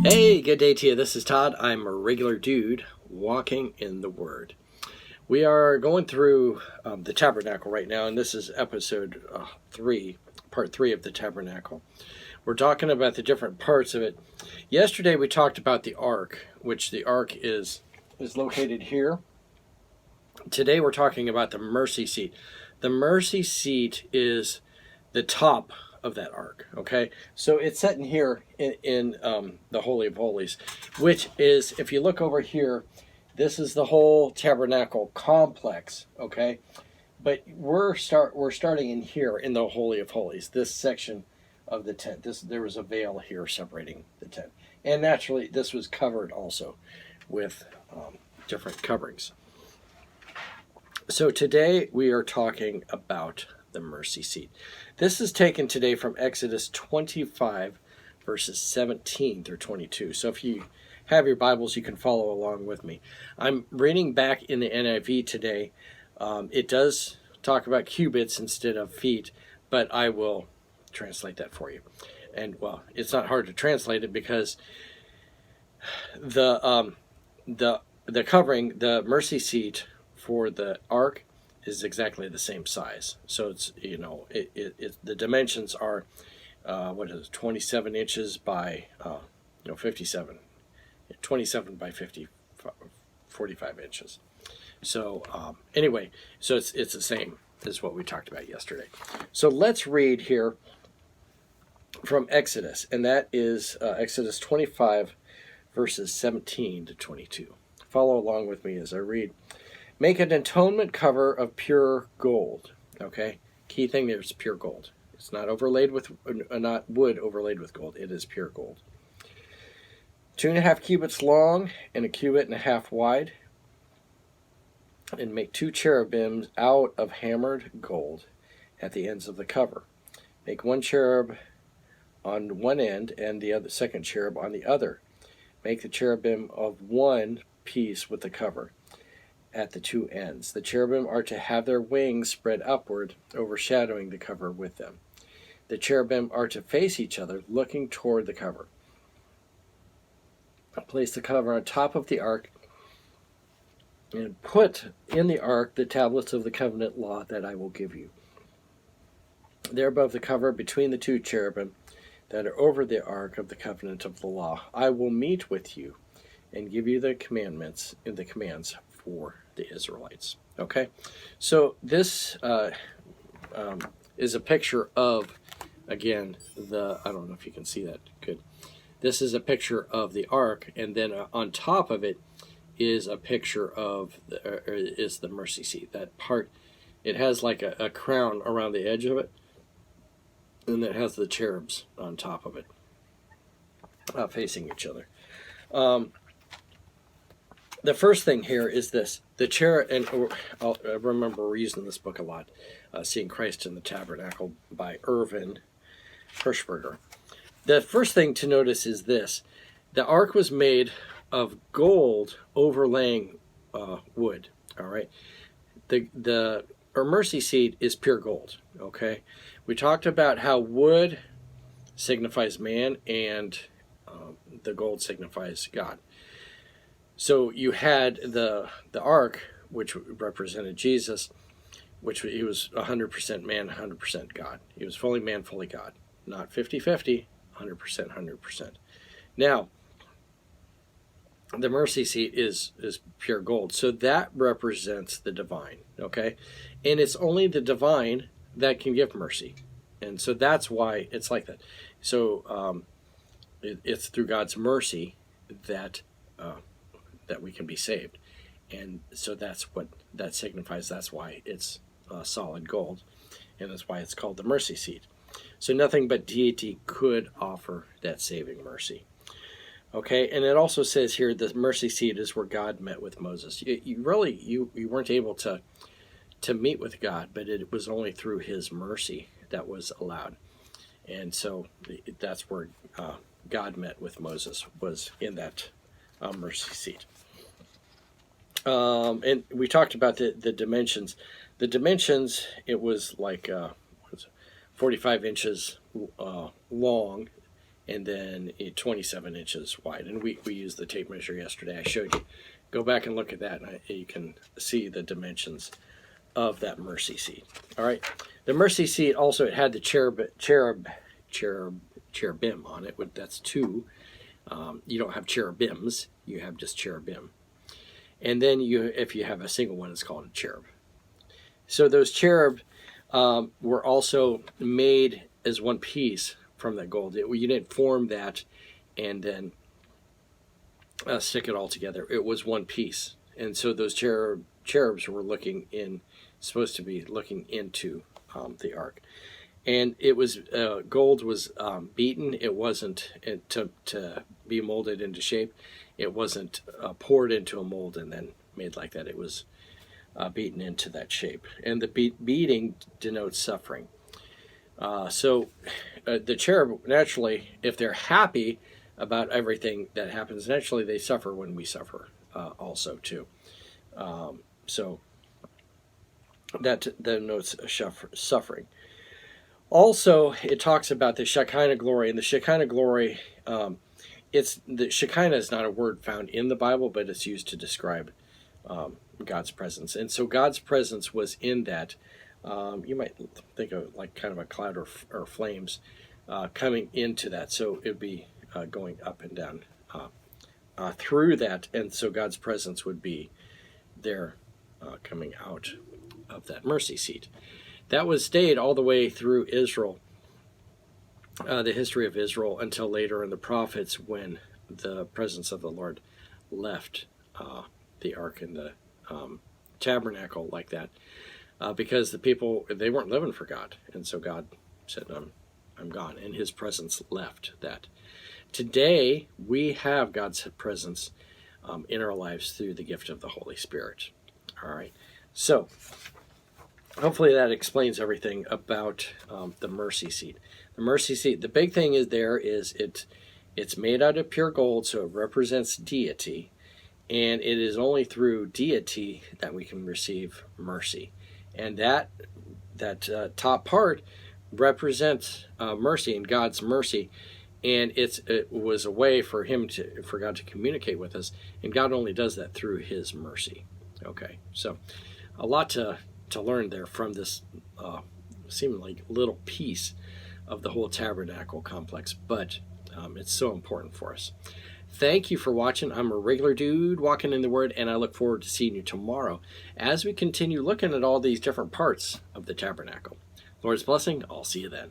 Hey, good day to you. This is Todd. I'm a regular dude walking in the Word. We are going through the Tabernacle right now, and this is episode 3, part 3 of the Tabernacle. We're talking about the different parts of it. Yesterday we talked about the Ark, which the Ark is located here. Today we're talking about the mercy seat. The mercy seat is the top of that ark. Okay, so it's sitting here in the Holy of Holies, which is, if you look over here, this is the whole tabernacle complex. Okay, but we're starting in here in the Holy of Holies, this section of the tent. There was a veil here separating the tent, and naturally this was covered also with different coverings. So today we are talking about the mercy seat. This is taken today from Exodus 25, verses 17 through 22. So if you have your Bibles, you can follow along with me. I'm reading back in the NIV today. It does talk about cubits instead of feet, but I will translate that for you. And, well, it's not hard to translate it because the covering, the mercy seat for the ark, is exactly the same size. So it's, the dimensions are 27 inches by 57, 27 by 45 inches. So anyway, so it's the same as what we talked about yesterday. So let's read here from Exodus, and that is Exodus 25, verses 17 to 22. Follow along with me as I read. Make an atonement cover of pure gold. Okay, key thing there is pure gold. It's not overlaid with, not wood overlaid with gold. It is pure gold. 2.5 cubits long and 1.5 cubits wide. And make 2 cherubims out of hammered gold at the ends of the cover. Make 1 cherub on one end and the second cherub on the other. Make the cherubim of one piece with the cover at the 2 ends. The cherubim are to have their wings spread upward, overshadowing the cover with them. The cherubim are to face each other, looking toward the cover. Place the cover on top of the ark and put in the ark the tablets of the covenant law that I will give you. There above the cover, between the 2 cherubim that are over the ark of the covenant of the law, I will meet with you and give you the commandments and the commands for the Israelites. Okay, so this is a picture of, again, I don't know if you can see that good. This is a picture of the ark, and then on top of it is a picture of is the mercy seat. That part, it has like a crown around the edge of it, and it has the cherubs on top of it, facing each other. The first thing here is this. The cherub, and I remember reading this book a lot, Seeing Christ in the Tabernacle by Ervin Hershberger. The first thing to notice is this. The ark was made of gold overlaying wood. All right. The mercy seat is pure gold. Okay. We talked about how wood signifies man and the gold signifies God. So you had the ark, which represented Jesus, which he was 100% man, 100% God. He was fully man, fully God. Not 50-50, 100%, 100%. Now, the mercy seat is pure gold. So that represents the divine, okay? And it's only the divine that can give mercy. And so that's why it's like that. So it's through God's mercy that we can be saved. And so that's what that signifies. That's why it's solid gold. And that's why it's called the mercy seat. So nothing but deity could offer that saving mercy. Okay, and it also says here the mercy seat is where God met with Moses. You weren't able to meet with God, but it was only through his mercy that was allowed. And so that's where God met with Moses, was in that mercy seat. And we talked about the dimensions. The dimensions, it was like 45 inches long and then 27 inches wide. And we used the tape measure yesterday. I showed you. Go back and look at that, and you can see the dimensions of that mercy seat. All right. The mercy seat also, it had the cherubim on it. That's two. You don't have cherubims. You have just cherubim. And then if you have a single one, it's called a cherub. So those cherub were also made as one piece from that gold. You didn't form that and then stick it all together. It was one piece. And so those cherubs were supposed to be looking into the ark. And it was gold was beaten. It wasn't to be molded into shape. It wasn't poured into a mold and then made like that. It was beaten into that shape. And the beating denotes suffering. So the cherub, naturally, if they're happy about everything that happens, naturally they suffer when we suffer also too. So that denotes suffering. Also, it talks about the Shekinah glory, and the Shekinah glory, the Shekinah is not a word found in the Bible, but it's used to describe God's presence. And so God's presence was in that. You might think of like kind of a cloud or flames coming into that. So it would be going up and down through that, and so God's presence would be there coming out of that mercy seat. That was stayed all the way through Israel, the history of Israel, until later in the prophets when the presence of the Lord left the ark and the tabernacle like that, because the people, they weren't living for God, and so God said, I'm gone, and his presence left that. Today, we have God's presence in our lives through the gift of the Holy Spirit. All right, so hopefully that explains everything about the mercy seat. The mercy seat, the big thing is it's made out of pure gold, so it represents deity, and it is only through deity that we can receive mercy. And that top part represents mercy and God's mercy, and it was a way for God to communicate with us, and God only does that through his mercy. Okay, so a lot to learn there from this seemingly little piece of the whole tabernacle complex, but it's so important for us. Thank you for watching. I'm a regular dude walking in the Word, and I look forward to seeing you tomorrow as we continue looking at all these different parts of the tabernacle. Lord's blessing. I'll see you then.